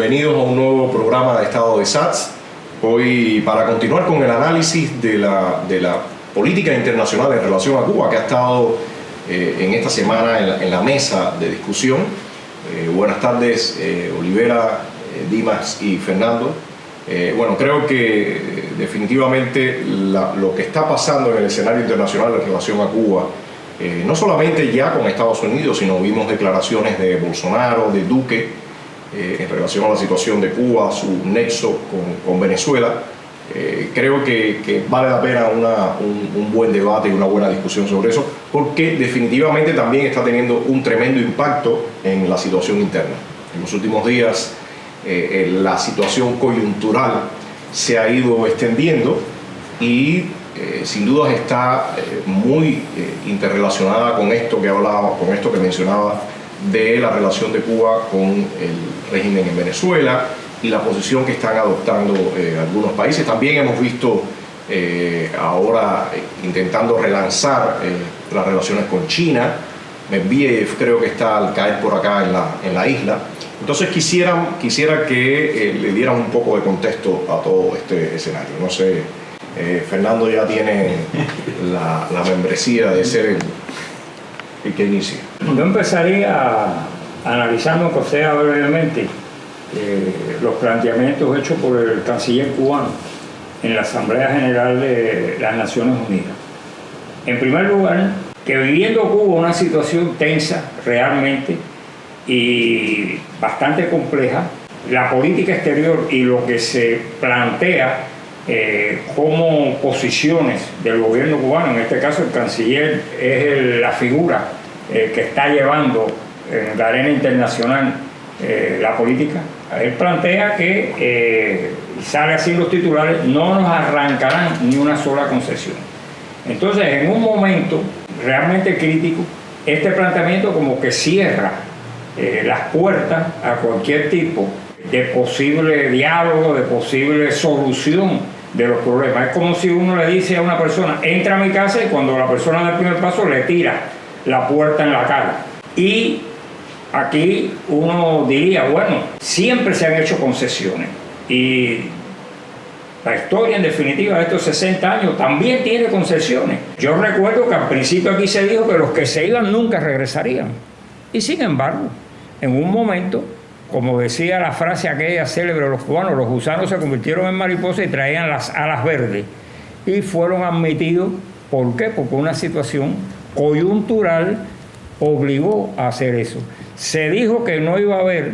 bienvenidos a un nuevo programa de Estado de SATS. Hoy para continuar con el análisis de la política internacional en relación a Cuba, que ha estado en esta semana en la mesa de discusión. Buenas tardes, Olivera, Dimas y Fernando. Bueno, creo que definitivamente lo que está pasando en el escenario internacional en relación a Cuba, no solamente ya con Estados Unidos, sino vimos declaraciones de Bolsonaro, de Duque, en relación a la situación de Cuba, su nexo con Venezuela. Creo que vale la pena un buen debate y una buena discusión sobre eso, porque definitivamente también está teniendo un tremendo impacto en la situación interna. En los últimos días la situación coyuntural se ha ido extendiendo y sin dudas está muy interrelacionada con esto que hablaba, con esto que mencionaba de la relación de Cuba con el régimen en Venezuela y la posición que están adoptando algunos países. También hemos visto ahora intentando relanzar las relaciones con China. Medvedev creo que está al caer por acá en la isla. Entonces quisiera que le dieran un poco de contexto a todo este escenario. No sé, Fernando ya tiene la membresía de ser el que inicie. Yo empezaría analizando, aunque sea brevemente, los planteamientos hechos por el canciller cubano en la Asamblea General de las Naciones Unidas. En primer lugar, que viviendo Cuba una situación tensa realmente y bastante compleja, la política exterior y lo que se plantea como posiciones del gobierno cubano, en este caso el canciller es la figura que está llevando en la arena internacional la política. Él plantea que, sale así en los titulares, no nos arrancarán ni una sola concesión. Entonces, en un momento realmente crítico, este planteamiento como que cierra las puertas a cualquier tipo de posible diálogo, de posible solución de los problemas. Es como si uno le dice a una persona, entra a mi casa, y cuando la persona da el primer paso le tira la puerta en la cara. Y aquí uno diría, bueno, siempre se han hecho concesiones y la historia en definitiva de estos 60 años también tiene concesiones. Yo recuerdo que al principio aquí se dijo que los que se iban nunca regresarían, y sin embargo en un momento, como decía la frase aquella célebre de los cubanos, los gusanos se convirtieron en mariposas y traían las alas verdes, y fueron admitidos. ¿Por qué? Porque una situación coyuntural obligó a hacer eso. Se dijo que no iba a haber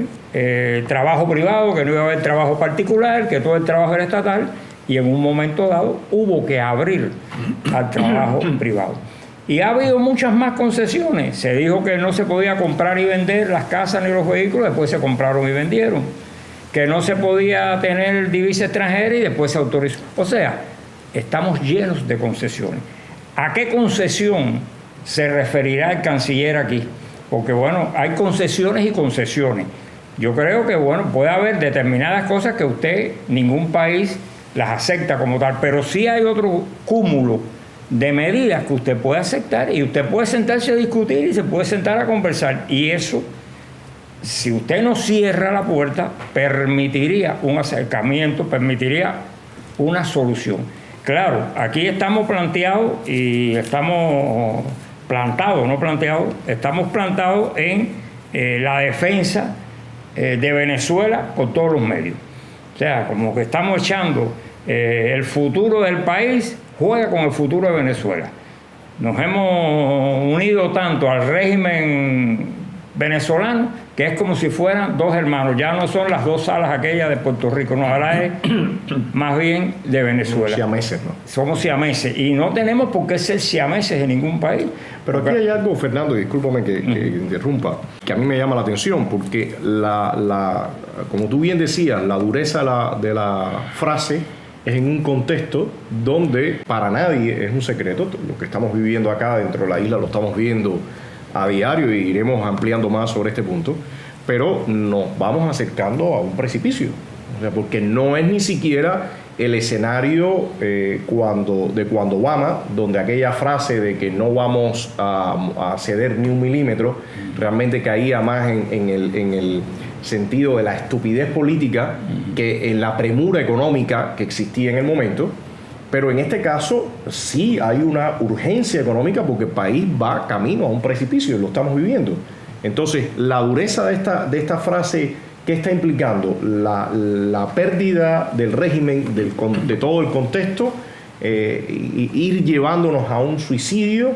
trabajo privado, que no iba a haber trabajo particular, que todo el trabajo era estatal, y en un momento dado hubo que abrir al trabajo privado. Y ha habido muchas más concesiones. Se dijo que no se podía comprar y vender las casas ni los vehículos, después se compraron y vendieron. Que no se podía tener divisa extranjera y después se autorizó. O sea, estamos llenos de concesiones. ¿A qué concesión se referirá el canciller aquí? Porque bueno, hay concesiones y concesiones. Yo creo que bueno, puede haber determinadas cosas que ningún país las acepta como tal, pero sí hay otro cúmulo de medidas que usted puede aceptar y usted puede sentarse a discutir y se puede sentar a conversar, y eso, si usted no cierra la puerta, permitiría un acercamiento, permitiría una solución. Claro, aquí estamos planteados y estamos plantados, no planteados, estamos plantados en la defensa de Venezuela por todos los medios. O sea, como que estamos echando el futuro del país juega con el futuro de Venezuela. Nos hemos unido tanto al régimen venezolano que es como si fueran dos hermanos. Ya no son las dos salas aquellas de Puerto Rico, no, ahora es más bien de Venezuela. Siameses, ¿no? Somos siameses y no tenemos por qué ser siameses en ningún país. Pero aquí hay algo, Fernando, y discúlpame que interrumpa, que a mí me llama la atención, porque como tú bien decías, la dureza de la frase es en un contexto donde para nadie es un secreto. Lo que estamos viviendo acá dentro de la isla lo estamos viendo a diario y iremos ampliando más sobre este punto, pero nos vamos acercando a un precipicio. O sea, porque no es ni siquiera el escenario cuando Obama, donde aquella frase de que no vamos a ceder ni un milímetro, realmente caía más en el sentido de la estupidez política que en la premura económica que existía en el momento. Pero en este caso sí hay una urgencia económica porque el país va camino a un precipicio y lo estamos viviendo. Entonces, la dureza de esta frase, ¿qué está implicando? La pérdida del régimen, de todo el contexto, ir llevándonos a un suicidio.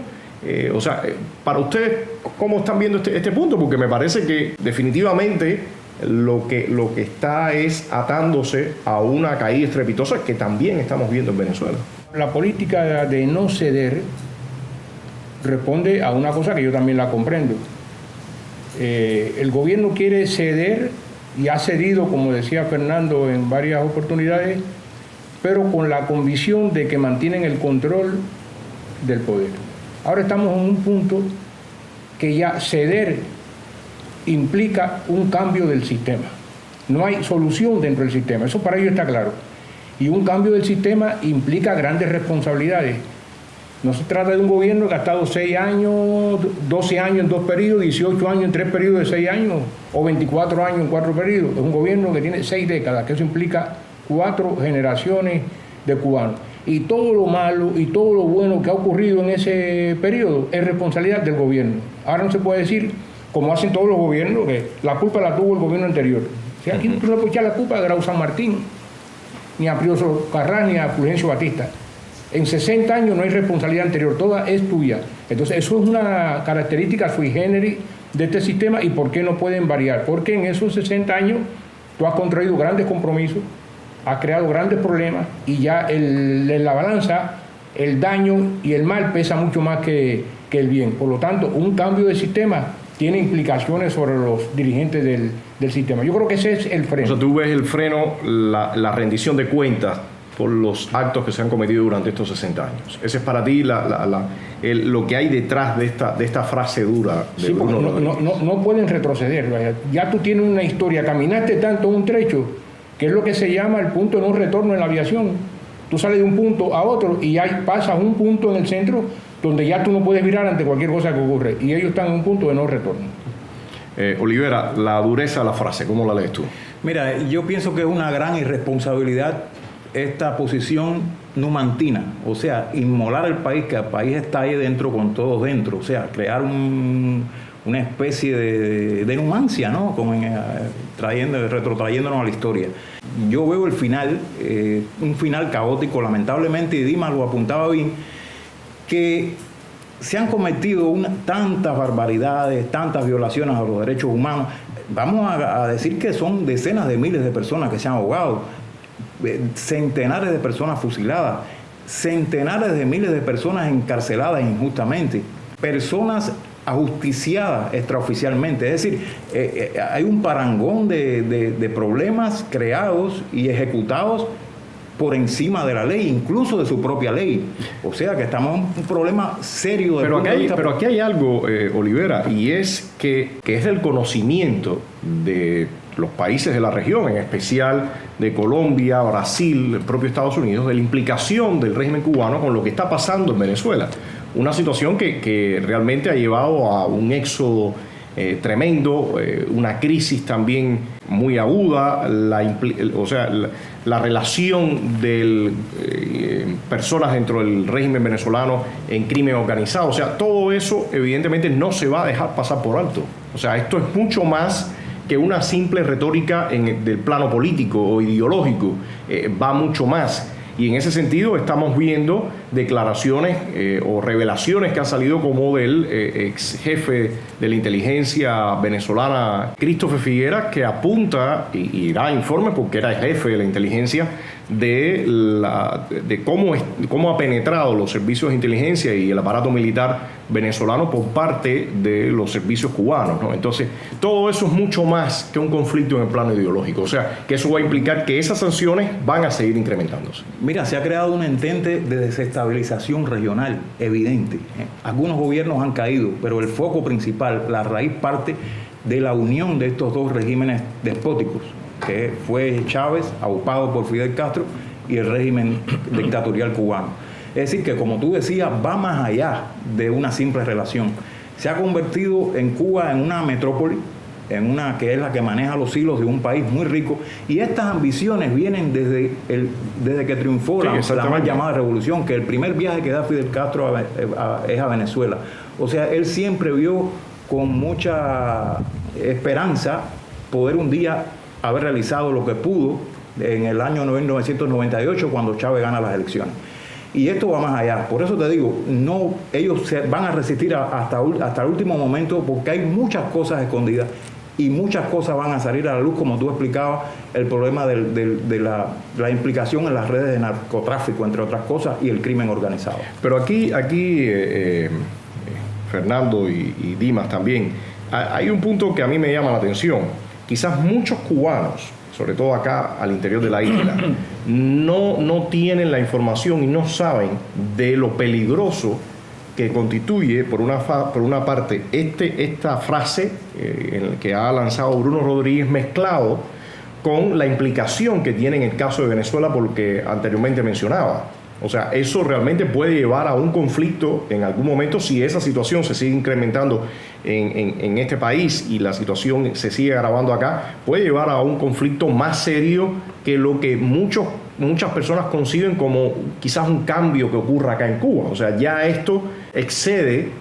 Para ustedes, ¿cómo están viendo este punto? Porque me parece que definitivamente lo que está es atándose a una caída estrepitosa que también estamos viendo en Venezuela. La política de no ceder responde a una cosa que yo también la comprendo. El gobierno quiere ceder y ha cedido, como decía Fernando, en varias oportunidades, pero con la convicción de que mantienen el control del poder. Ahora estamos en un punto que ya ceder implica un cambio del sistema. No hay solución dentro del sistema, eso para ellos está claro. Y un cambio del sistema implica grandes responsabilidades. No se trata de un gobierno que ha estado 6 años, 12 años en 2 periodos, 18 años en 3 periodos de 6 años, o 24 años en 4 periodos. Es un gobierno que tiene 6 décadas, que eso implica 4 generaciones de cubanos. Y todo lo malo y todo lo bueno que ha ocurrido en ese periodo es responsabilidad del gobierno. Ahora no se puede decir, como hacen todos los gobiernos, que la culpa la tuvo el gobierno anterior. O sea, aquí no se puede echar la culpa a Grau San Martín, ni a Prioso Carrás, ni a Fulgencio Batista. En 60 años no hay responsabilidad anterior, toda es tuya. Entonces eso es una característica sui generis de este sistema. ¿Y por qué no pueden variar? Porque en esos 60 años tú has contraído grandes compromisos, has creado grandes problemas y ya en la balanza el daño y el mal pesa mucho más que el bien. Por lo tanto, un cambio de sistema tiene implicaciones sobre los dirigentes del sistema. Yo creo que ese es el freno. O sea, tú ves el freno, la rendición de cuentas por los actos que se han cometido durante estos 60 años. Ese es para ti lo que hay detrás de esta frase dura. De sí, porque no pueden retroceder. Ya tú tienes una historia, caminaste tanto un trecho, que es lo que se llama el punto de no retorno en la aviación. Tú sales de un punto a otro y ya pasas un punto en el centro donde ya tú no puedes virar ante cualquier cosa que ocurre. Y ellos están en un punto de no retorno. Olivera, la dureza de la frase, ¿cómo la lees tú? Mira, yo pienso que es una gran irresponsabilidad esta posición numantina, o sea, inmolar al país, que el país está ahí dentro con todos dentro, o sea, crear una especie de numancia, ¿no? Como retrotrayéndonos a la historia. Yo veo el final, un final caótico, lamentablemente, y Dimas lo apuntaba bien, que se han cometido tantas barbaridades, tantas violaciones a los derechos humanos. Vamos a decir que son decenas de miles de personas que se han ahogado, centenares de personas fusiladas, centenares de miles de personas encarceladas injustamente, personas ajusticiadas extraoficialmente. Es decir, hay un parangón de problemas creados y ejecutados por encima de la ley, incluso de su propia ley. O sea que estamos en un problema serio. Pero aquí hay algo, Olivera, y es que es el conocimiento de los países de la región, en especial de Colombia, Brasil, el propio Estados Unidos, de la implicación del régimen cubano con lo que está pasando en Venezuela. Una situación que realmente ha llevado a un éxodo tremendo, una crisis también muy aguda, la relación de personas dentro del régimen venezolano en crimen organizado. O sea, todo eso evidentemente no se va a dejar pasar por alto. O sea, esto es mucho más que una simple retórica del plano político o ideológico, va mucho más. Y en ese sentido estamos viendo declaraciones o revelaciones que han salido como del ex jefe de la inteligencia venezolana, Christopher Figueras, que apunta y da informes, porque era el jefe de la inteligencia, de cómo ha penetrado los servicios de inteligencia y el aparato militar venezolano por parte de los servicios cubanos, ¿no? Entonces, todo eso es mucho más que un conflicto en el plano ideológico. O sea, que eso va a implicar que esas sanciones van a seguir incrementándose. Mira, se ha creado un entente de desestabilización regional evidente. Algunos gobiernos han caído, pero el foco principal, la raíz parte de la unión de estos dos regímenes despóticos, que fue Chávez, aupado por Fidel Castro, y el régimen dictatorial cubano. Es decir, que como tú decías, va más allá de una simple relación. Se ha convertido en Cuba en una metrópoli, en una que es la que maneja los hilos de un país muy rico, y estas ambiciones vienen desde que triunfó la mal llamada revolución, que el primer viaje que da Fidel Castro es a Venezuela. O sea, él siempre vio con mucha esperanza poder un día haber realizado lo que pudo en el año 1998 cuando Chávez gana las elecciones. Y esto va más allá. Por eso te digo, no, ellos se van a resistir hasta el último momento, porque hay muchas cosas escondidas y muchas cosas van a salir a la luz, como tú explicabas, el problema de la implicación en las redes de narcotráfico, entre otras cosas, y el crimen organizado. Pero aquí Fernando y Dimas también, hay un punto que a mí me llama la atención. Quizás muchos cubanos, sobre todo acá al interior de la isla, no tienen la información y no saben de lo peligroso que constituye, por una parte, esta frase que ha lanzado Bruno Rodríguez, mezclado con la implicación que tiene en el caso de Venezuela, por lo que anteriormente mencionaba. O sea, eso realmente puede llevar a un conflicto en algún momento si esa situación se sigue incrementando en este país y la situación se sigue agravando acá, puede llevar a un conflicto más serio que lo que muchas personas conciben como quizás un cambio que ocurra acá en Cuba. O sea, ya esto excede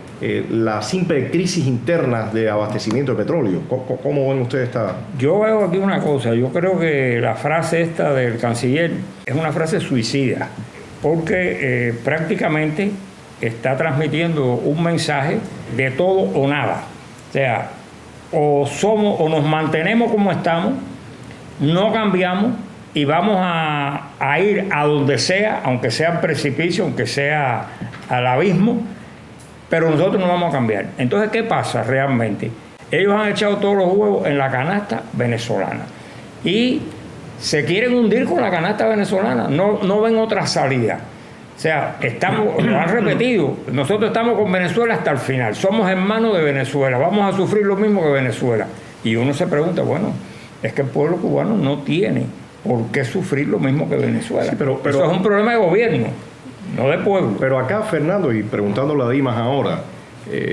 la simple crisis interna de abastecimiento de petróleo. ¿Cómo ven ustedes esta? Yo veo aquí una cosa. Yo creo que la frase esta del canciller es una frase suicida, porque prácticamente está transmitiendo un mensaje de todo o nada. O sea, o nos mantenemos como estamos, no cambiamos y vamos a ir a donde sea, aunque sea precipicio, aunque sea al abismo, pero nosotros no vamos a cambiar. Entonces, ¿qué pasa realmente? Ellos han echado todos los huevos en la canasta venezolana y se quieren hundir con la canasta venezolana, no ven otra salida. O sea, lo han repetido, nosotros estamos con Venezuela hasta el final, somos hermanos de Venezuela, vamos a sufrir lo mismo que Venezuela. Y uno se pregunta, bueno, es que el pueblo cubano no tiene por qué sufrir lo mismo que Venezuela. Sí, pero eso es un problema de gobierno, no de pueblo. Pero acá, Fernando, y preguntándole a Dimas ahora,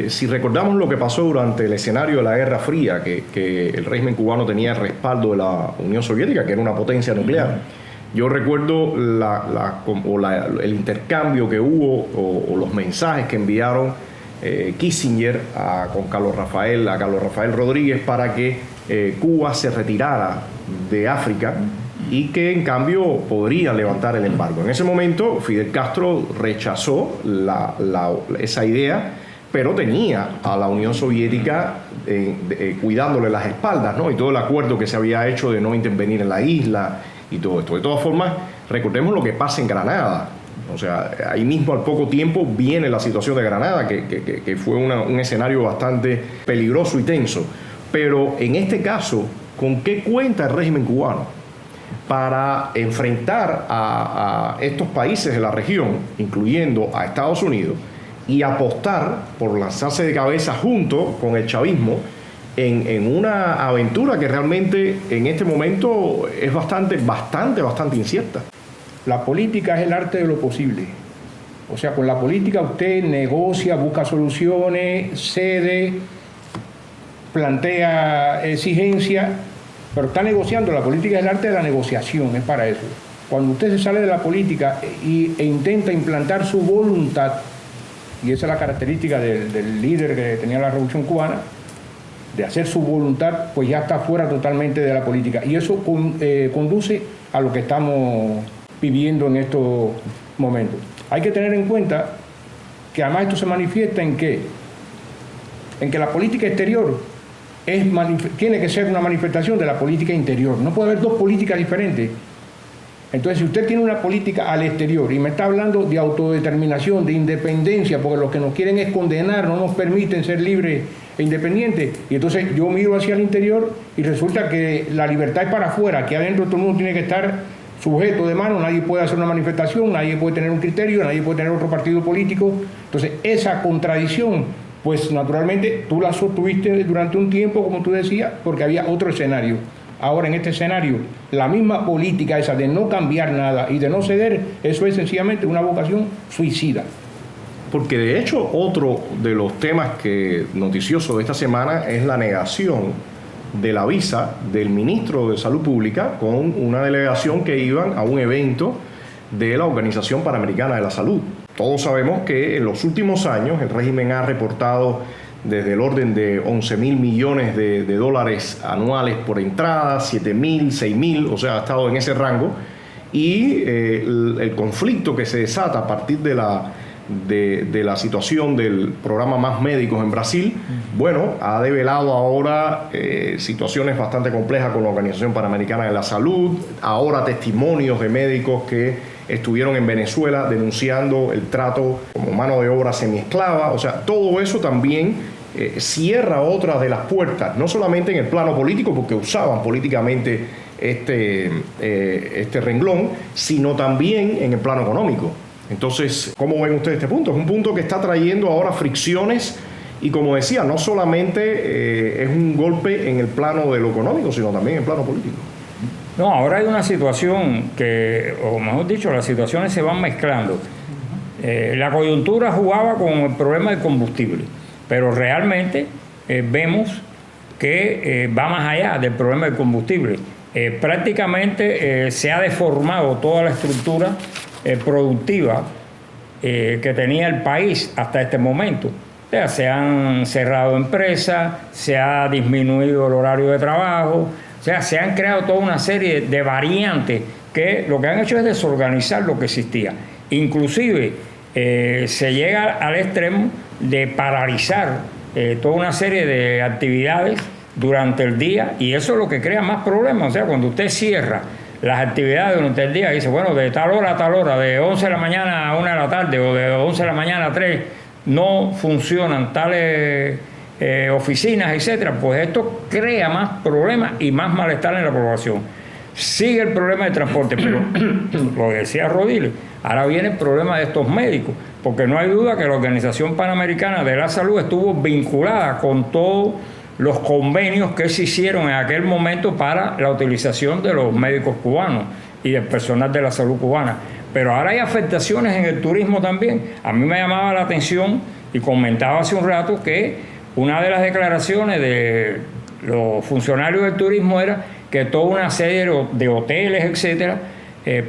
si recordamos lo que pasó durante el escenario de la Guerra Fría, que el régimen cubano tenía el respaldo de la Unión Soviética, que era una potencia nuclear. Yo recuerdo el intercambio que hubo o los mensajes que enviaron Kissinger con Carlos Rafael Rodríguez para que Cuba se retirara de África y que en cambio podría levantar el embargo. En ese momento Fidel Castro rechazó esa idea, pero tenía a la Unión Soviética cuidándole las espaldas, ¿no? Y todo el acuerdo que se había hecho de no intervenir en la isla y todo esto. De todas formas, recordemos lo que pasa en Granada. O sea, ahí mismo al poco tiempo viene la situación de Granada, que fue un escenario bastante peligroso y tenso. Pero en este caso, ¿con qué cuenta el régimen cubano para enfrentar a estos países de la región, incluyendo a Estados Unidos, y apostar por lanzarse de cabeza junto con el chavismo en una aventura que realmente en este momento es bastante incierta? La política es el arte de lo posible. O sea, con la política usted negocia, busca soluciones, cede, plantea exigencias, pero está negociando. La política es el arte de la negociación, es para eso. Cuando usted se sale de la política e intenta implantar su voluntad, y esa es la característica del líder que tenía la Revolución Cubana, de hacer su voluntad, pues ya está fuera totalmente de la política. Y eso conduce a lo que estamos viviendo en estos momentos. Hay que tener en cuenta que además esto se manifiesta en que la política exterior tiene que ser una manifestación de la política interior. No puede haber dos políticas diferentes. Entonces, si usted tiene una política al exterior y me está hablando de autodeterminación, de independencia, porque lo que nos quieren es condenar, no nos permiten ser libres e independientes, y entonces yo miro hacia el interior y resulta que la libertad es para afuera, que adentro todo el mundo tiene que estar sujeto de mano, nadie puede hacer una manifestación, nadie puede tener un criterio, nadie puede tener otro partido político. Entonces, esa contradicción, pues naturalmente tú la sostuviste durante un tiempo, como tú decías, porque había otro escenario. ahora en este escenario, la misma política esa de no cambiar nada y de no ceder, eso es sencillamente una vocación suicida. Porque de hecho otro de los temas noticiosos de esta semana es la negación de la visa del ministro de Salud Pública con una delegación que iban a un evento de la Organización Panamericana de la Salud. Todos sabemos que en los últimos años el régimen ha reportado desde el orden de 11.000 millones de dólares anuales por entrada, 7.000, 6.000, o sea, ha estado en ese rango. Y el conflicto que se desata a partir de la situación del programa Más Médicos en Brasil, bueno, ha develado ahora situaciones bastante complejas con la Organización Panamericana de la Salud, ahora testimonios de médicos que estuvieron en Venezuela denunciando el trato como mano de obra semiesclava. O sea, todo eso también cierra otras de las puertas, no solamente en el plano político, porque usaban políticamente este renglón, sino también en el plano económico. Entonces, ¿cómo ven ustedes este punto? Es un punto que está trayendo ahora fricciones y, como decía, no solamente es un golpe en el plano de lo económico, sino también en el plano político. No, ahora hay una situación que, o mejor dicho, las situaciones se van mezclando. La coyuntura jugaba con el problema del combustible, pero realmente vemos que va más allá del problema del combustible. Prácticamente se ha deformado toda la estructura productiva que tenía el país hasta este momento. O sea, se han cerrado empresas, se ha disminuido el horario de trabajo, o sea, se han creado toda una serie de variantes que lo que han hecho es desorganizar lo que existía. Inclusive se llega al extremo de paralizar toda una serie de actividades durante el día, y eso es lo que crea más problemas. O sea, cuando usted cierra las actividades durante el día, dice, bueno, de tal hora a tal hora, de 11 de la mañana a 1 de la tarde o de 11 de la mañana a 3, no funcionan tales oficinas, etcétera, pues esto crea más problemas y más malestar en la población. Sigue el problema de transporte, pero lo que decía Rodiles, ahora viene el problema de estos médicos, porque no hay duda que la Organización Panamericana de la Salud estuvo vinculada con todos los convenios que se hicieron en aquel momento para la utilización de los médicos cubanos y del personal de la salud cubana. Pero ahora hay afectaciones en el turismo también. A mí me llamaba la atención y comentaba hace un rato que una de las declaraciones de los funcionarios del turismo era que toda una serie de hoteles, etcétera,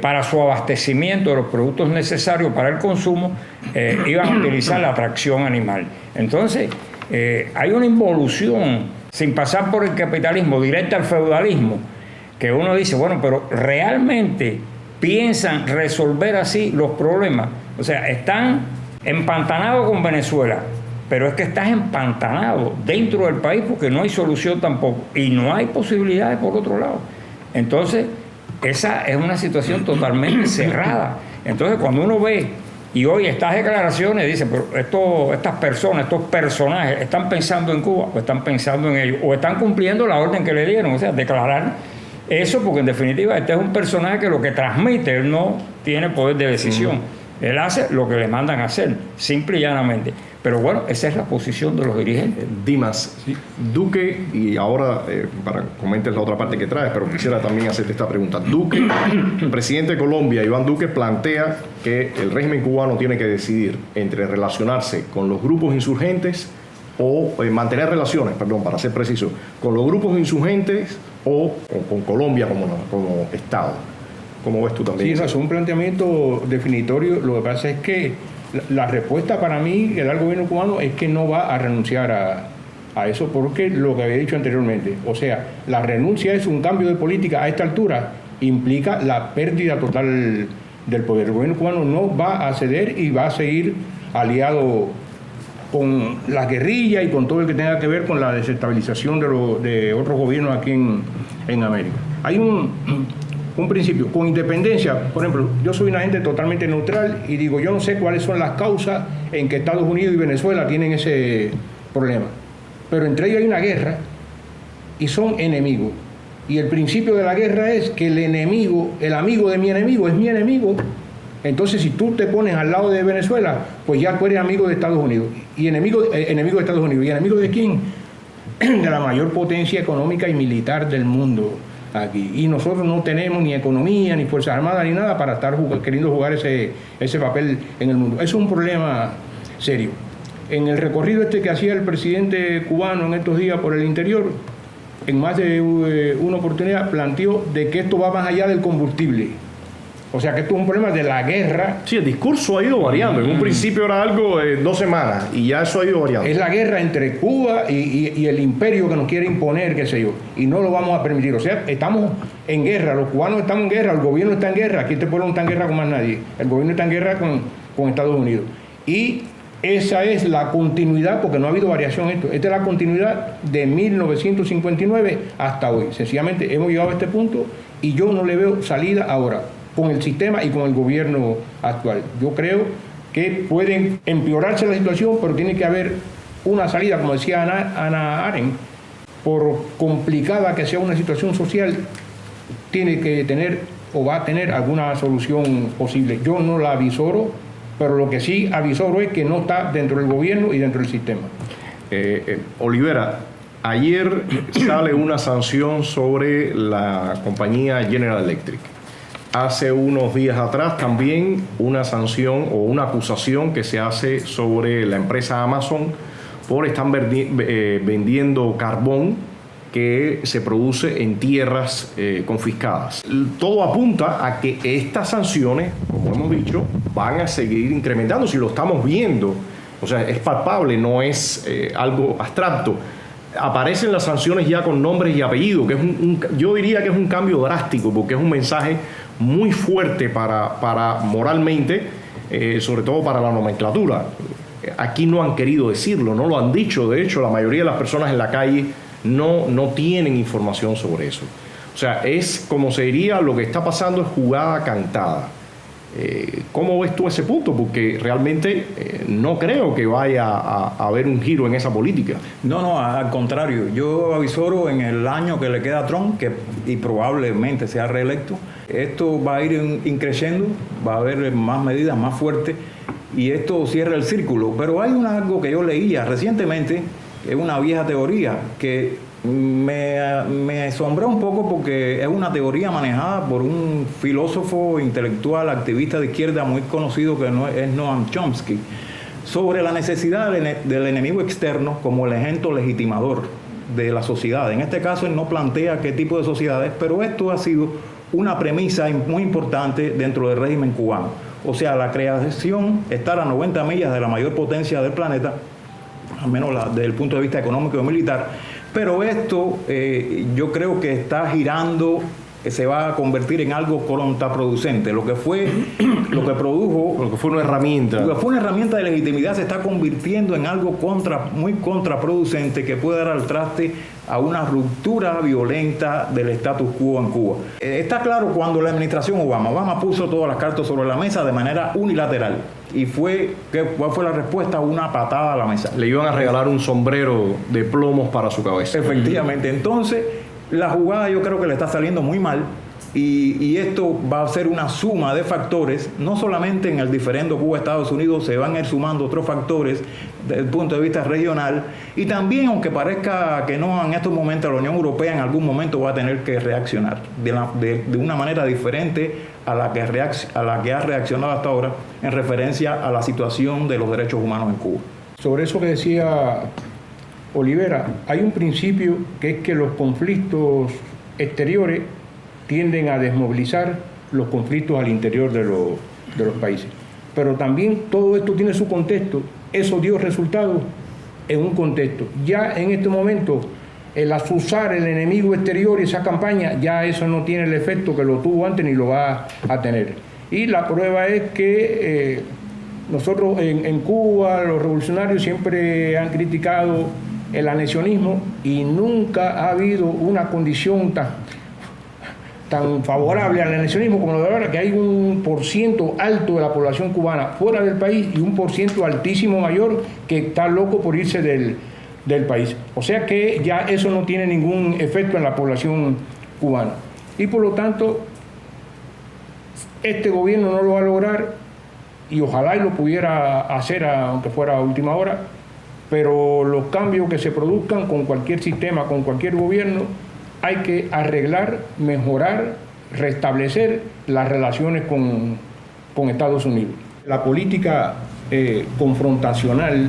para su abastecimiento de los productos necesarios para el consumo, iban a utilizar la atracción animal. Entonces, hay una involución, sin pasar por el capitalismo, directa al feudalismo, que uno dice, bueno, pero ¿realmente piensan resolver así los problemas? O sea, están empantanados con Venezuela, pero es que estás empantanado dentro del país porque no hay solución tampoco y no hay posibilidades por otro lado. Entonces, esa es una situación totalmente cerrada. Entonces, cuando uno ve y oye estas declaraciones, dice, pero estas personas, estos personajes, ¿están pensando en Cuba o están pensando en ellos? ¿O están cumpliendo la orden que le dieron? O sea, declarar eso, porque en definitiva este es un personaje que lo que transmite, él no tiene poder de decisión. Él hace lo que le mandan a hacer, simple y llanamente. Pero bueno, esa es la posición de los dirigentes. Dimas, Duque, y ahora para comentes la otra parte que traes, pero quisiera también hacerte esta pregunta. Duque, el presidente de Colombia, Iván Duque, plantea que el régimen cubano tiene que decidir entre relacionarse con los grupos insurgentes o mantener relaciones, para ser preciso, con los grupos insurgentes o con Colombia como Estado. ¿Cómo ves tú también? Sí, es un planteamiento definitorio. Lo que pasa es que la respuesta para mí que da el gobierno cubano es que no va a renunciar a eso, porque lo que había dicho anteriormente, o sea, la renuncia es un cambio de política a esta altura, implica la pérdida total del poder. El gobierno cubano no va a ceder y va a seguir aliado con la guerrilla y con todo el que tenga que ver con la desestabilización de otros gobiernos aquí en América. Hay un principio, con independencia. Por ejemplo, yo soy una gente totalmente neutral y digo, yo no sé cuáles son las causas en que Estados Unidos y Venezuela tienen ese problema, pero entre ellos hay una guerra y son enemigos, y el principio de la guerra es que el enemigo, el amigo de mi enemigo es mi enemigo. Entonces, si tú te pones al lado de Venezuela, pues ya tú eres amigo de Estados Unidos, y enemigo de Estados Unidos. ¿Y enemigo de quién? De la mayor potencia económica y militar del mundo. aquí. Y nosotros no tenemos ni economía, ni Fuerzas Armadas, ni nada para estar queriendo jugar ese papel en el mundo. Eso es un problema serio. En el recorrido que hacía el presidente cubano en estos días por el interior, en más de una oportunidad planteó de que esto va más allá del combustible. O sea que esto es un problema de la guerra. Sí, el discurso ha ido variando. En un principio era algo de 2 semanas y ya eso ha ido variando. Es la guerra entre Cuba y el imperio que nos quiere imponer, qué sé yo. Y no lo vamos a permitir. O sea, estamos en guerra. Los cubanos estamos en guerra. El gobierno está en guerra. Aquí este pueblo no está en guerra con más nadie. El gobierno está en guerra con Estados Unidos. Y esa es la continuidad, porque no ha habido variación en esto. Esta es la continuidad de 1959 hasta hoy. Sencillamente hemos llegado a este punto y yo no le veo salida ahora con el sistema y con el gobierno actual. Yo creo que pueden empeorarse la situación, pero tiene que haber una salida, como decía Hannah Arendt, por complicada que sea una situación social, tiene que tener o va a tener alguna solución posible. Yo no la avisoro, pero lo que sí avisoro es que no está dentro del gobierno y dentro del sistema. Olivera, ayer sale una sanción sobre la compañía General Electric. Hace unos días atrás también una sanción o una acusación que se hace sobre la empresa Amazon por estar vendiendo carbón que se produce en tierras confiscadas. Todo apunta a que estas sanciones, como hemos dicho, van a seguir incrementando. Si lo estamos viendo, o sea, es palpable, no es algo abstracto. Aparecen las sanciones ya con nombres y apellidos, que es yo diría que es un cambio drástico, porque es un mensaje muy fuerte para moralmente, sobre todo para la nomenclatura. Aquí no han querido decirlo, no lo han dicho. De hecho, la mayoría de las personas en la calle no tienen información sobre eso. O sea, es como se diría, lo que está pasando es jugada cantada. ¿Cómo ves tú ese punto? Porque realmente no creo que vaya a haber un giro en esa política. No, al contrario. Yo avisoro en el año que le queda a Trump, y probablemente sea reelecto, esto va a ir increciendo, va a haber más medidas, más fuertes, y esto cierra el círculo. Pero hay algo que yo leía recientemente, es una vieja teoría que me asombró un poco, porque es una teoría manejada por un filósofo intelectual activista de izquierda muy conocido, que es Noam Chomsky, sobre la necesidad del enemigo externo como el agente legitimador de la sociedad. En este caso él no plantea qué tipo de sociedades, pero esto ha sido una premisa muy importante dentro del régimen cubano. O sea, la creación, estar a 90 millas de la mayor potencia del planeta, al menos desde el punto de vista económico y militar. Pero esto yo creo que está girando, se va a convertir en algo contraproducente. Lo que fue una herramienta de legitimidad se está convirtiendo en algo muy contraproducente, que puede dar al traste a una ruptura violenta del status quo en Cuba. Está claro cuando la administración Obama puso todas las cartas sobre la mesa de manera unilateral. Y ¿cuál fue la respuesta? Una patada a la mesa. Le iban a regalar un sombrero de plomos para su cabeza. Efectivamente. Entonces, la jugada yo creo que le está saliendo muy mal, y esto va a ser una suma de factores. No solamente en el diferendo Cuba-Estados Unidos, se van a ir sumando otros factores desde el punto de vista regional, y también, aunque parezca que no en estos momentos, la Unión Europea en algún momento va a tener que reaccionar de una manera diferente a la que ha reaccionado hasta ahora en referencia a la situación de los derechos humanos en Cuba. Sobre eso que decía Olivera, hay un principio que es que los conflictos exteriores tienden a desmovilizar los conflictos al interior de los países. Pero también todo esto tiene su contexto. Eso dio resultados en un contexto. Ya en este momento, el azuzar el enemigo exterior y esa campaña, ya eso no tiene el efecto que lo tuvo antes ni lo va a tener. Y la prueba es que nosotros en Cuba, los revolucionarios siempre han criticado el anexionismo, y nunca ha habido una condición tan favorable al anexionismo como lo de ahora, que hay un % alto de la población cubana fuera del país y un % altísimo mayor que está loco por irse del país. O sea que ya eso no tiene ningún efecto en la población cubana. Y por lo tanto, este gobierno no lo va a lograr, y ojalá y lo pudiera hacer aunque fuera a última hora, pero los cambios que se produzcan con cualquier sistema, con cualquier gobierno, hay que arreglar, mejorar, restablecer las relaciones con Estados Unidos. La política confrontacional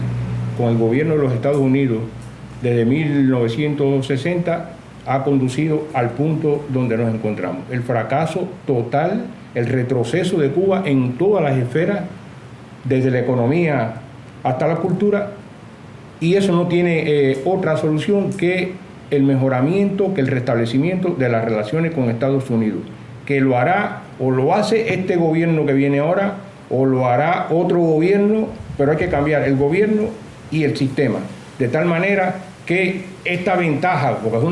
con el gobierno de los Estados Unidos desde 1960 ha conducido al punto donde nos encontramos. El fracaso total, el retroceso de Cuba en todas las esferas, desde la economía hasta la cultura, y eso no tiene otra solución que el mejoramiento, que el restablecimiento de las relaciones con Estados Unidos, que lo hará o lo hace este gobierno que viene ahora o lo hará otro gobierno, pero hay que cambiar el gobierno y el sistema, de tal manera que esta ventaja, porque es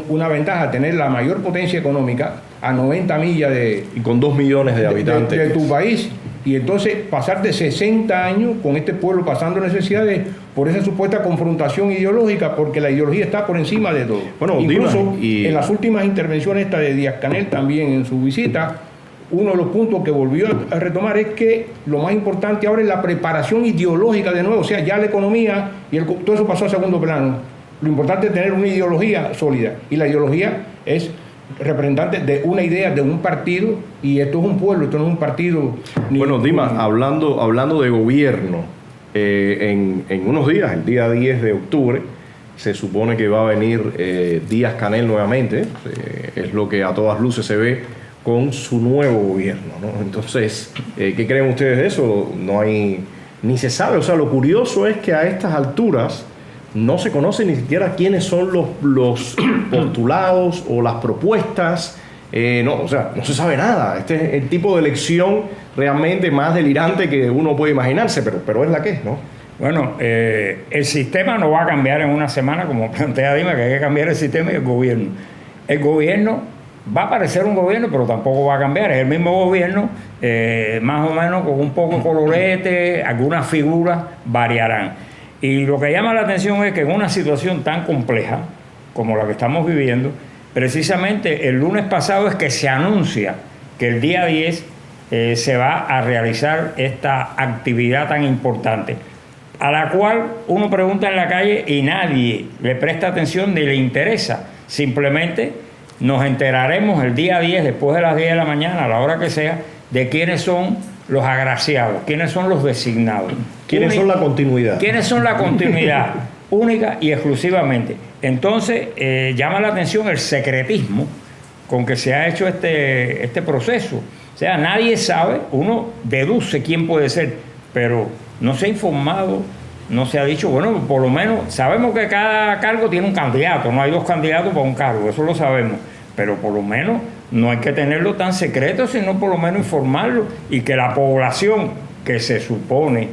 una ventaja tener la mayor potencia económica a 90 millas y con 2 millones de habitantes de tu país, y entonces pasar de 60 años con este pueblo pasando necesidades por esa supuesta confrontación ideológica, porque la ideología está por encima de todo. Bueno, incluso en las últimas intervenciones esta de Díaz-Canel también en su visita, uno de los puntos que volvió a retomar es que lo más importante ahora es la preparación ideológica de nuevo, o sea, ya la economía y todo eso pasó a segundo plano. Lo importante es tener una ideología sólida, y la ideología es representante de una idea, de un partido, y esto es un pueblo, esto no es un partido. Bueno, Dimas, hablando de gobierno, en unos días, el día 10 de octubre, se supone que va a venir Díaz-Canel nuevamente, es lo que a todas luces se ve con su nuevo gobierno, ¿no? Entonces, ¿qué creen ustedes de eso? No hay, ni se sabe, o sea, lo curioso es que a estas alturas no se conoce ni siquiera quiénes son los postulados o las propuestas, no se sabe nada. Este es el tipo de elección realmente más delirante que uno puede imaginarse, pero es la que es, ¿no? Bueno, el sistema no va a cambiar en una semana, como plantea Dima, que hay que cambiar el sistema y el gobierno. El gobierno va a parecer un gobierno, pero tampoco va a cambiar. Es el mismo gobierno, más o menos con un poco de colorete, algunas figuras variarán. Y lo que llama la atención es que en una situación tan compleja como la que estamos viviendo, precisamente el lunes pasado es que se anuncia que el día 10 se va a realizar esta actividad tan importante, a la cual uno pregunta en la calle y nadie le presta atención ni le interesa. Simplemente nos enteraremos el día 10, después de las 10 de la mañana, a la hora que sea, de quiénes son los agraciados, quiénes son los designados. ¿Quiénes son la continuidad? ¿Quiénes son la continuidad? Única y exclusivamente. Entonces, llama la atención el secretismo con que se ha hecho este proceso. O sea, nadie sabe, uno deduce quién puede ser, pero no se ha informado, no se ha dicho, bueno, por lo menos sabemos que cada cargo tiene un candidato, no hay 2 candidatos para un cargo, eso lo sabemos, pero por lo menos no hay que tenerlo tan secreto, sino por lo menos informarlo, y que la población, que se supone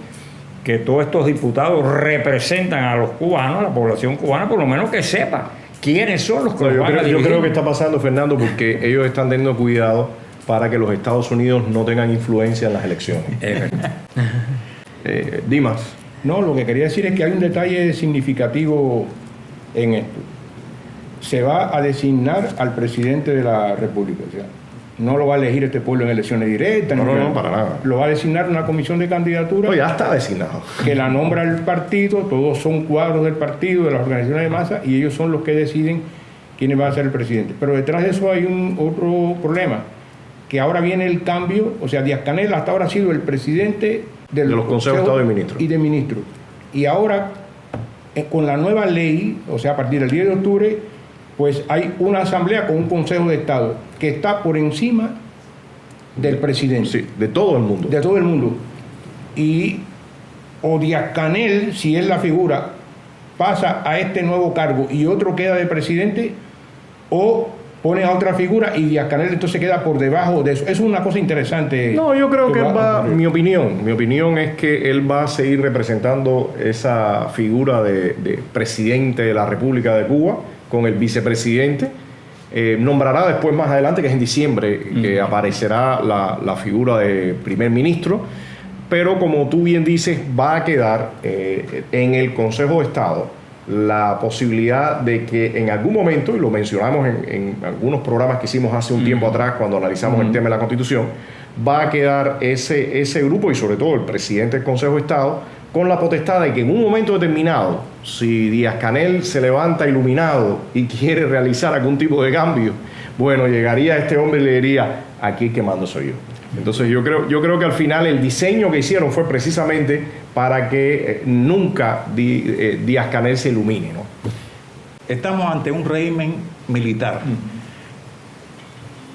que todos estos diputados representan a los cubanos, a la población cubana, por lo menos que sepa quiénes son los que yo creo que está pasando, Fernando, porque ellos están teniendo cuidado para que los Estados Unidos no tengan influencia en las elecciones. Dimas. No, lo que quería decir es que hay un detalle significativo en esto. Se va a designar al presidente de la República, o sea, no lo va a elegir este pueblo en elecciones directas. No, para nada. Lo va a designar una comisión de candidatura. No, ya está designado. Que la nombra el partido, todos son cuadros del partido, de las organizaciones de masa, y ellos son los que deciden quién va a ser el presidente. Pero detrás de eso hay otro problema, que ahora viene el cambio, o sea, Díaz-Canel hasta ahora ha sido el presidente de los consejos de Estado de Ministros. Y ahora, con la nueva ley, o sea, a partir del 10 de octubre, pues hay una asamblea con un consejo de Estado que está por encima del presidente. Sí, de todo el mundo. De todo el mundo. Y o Díaz-Canel, si es la figura, pasa a este nuevo cargo y otro queda de presidente, o pone a otra figura y Díaz-Canel entonces queda por debajo de eso. Eso es una cosa interesante. No, yo creo que él va, mi opinión es que él va a seguir representando esa figura de presidente de la República de Cuba con el vicepresidente. Nombrará después, más adelante, que es en diciembre, que aparecerá la figura de primer ministro, pero como tú bien dices, va a quedar en el Consejo de Estado la posibilidad de que en algún momento, y lo mencionamos en algunos programas que hicimos hace un tiempo atrás cuando analizamos el tema de la Constitución, va a quedar ese grupo y sobre todo el presidente del Consejo de Estado con la potestad de que en un momento determinado, si Díaz-Canel se levanta iluminado y quiere realizar algún tipo de cambio, bueno, llegaría este hombre y le diría, aquí el que mando soy yo. Entonces yo creo que al final el diseño que hicieron fue precisamente para que nunca Díaz-Canel se ilumine, ¿no? Estamos ante un régimen militar.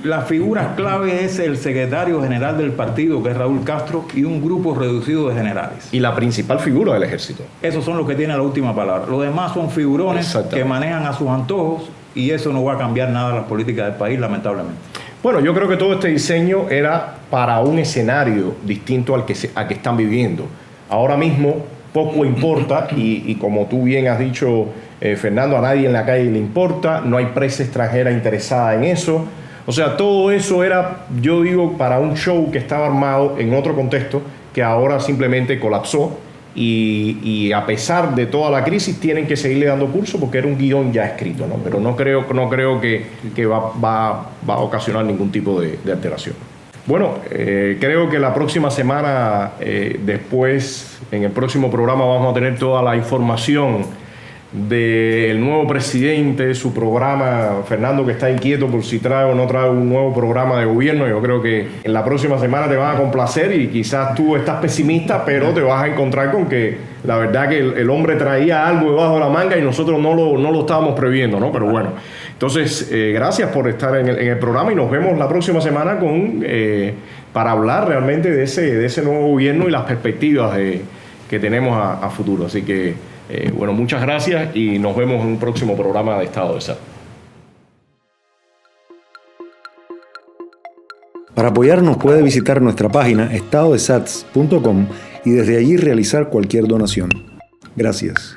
Las figuras clave es el secretario general del partido, que es Raúl Castro, y un grupo reducido de generales. Y la principal figura del ejército. Esos son los que tienen la última palabra. Los demás son figurones que manejan a sus antojos, y eso no va a cambiar nada las políticas del país, lamentablemente. Bueno, yo creo que todo este diseño era para un escenario distinto al que están viviendo. Ahora mismo poco importa y como tú bien has dicho, Fernando, a nadie en la calle le importa, no hay prensa extranjera interesada en eso. O sea, todo eso era, yo digo, para un show que estaba armado en otro contexto que ahora simplemente colapsó y a pesar de toda la crisis tienen que seguirle dando curso porque era un guión ya escrito, ¿no? Pero no creo que va a ocasionar ningún tipo de alteración. Bueno, creo que la próxima semana, después, en el próximo programa vamos a tener toda la información del nuevo presidente, su programa. Fernando, que está inquieto por si trae o no trae un nuevo programa de gobierno. Yo creo que en la próxima semana te van a complacer y quizás tú estás pesimista, pero te vas a encontrar con que la verdad que el hombre traía algo debajo de la manga y nosotros no lo estábamos previendo, ¿no? Pero bueno, entonces gracias por estar en el programa y nos vemos la próxima semana para hablar realmente de ese nuevo gobierno y las perspectivas que tenemos a futuro. Así que bueno, muchas gracias y nos vemos en un próximo programa de Estado de SATS. Para apoyarnos puede visitar nuestra página estadodesats.com y desde allí realizar cualquier donación. Gracias.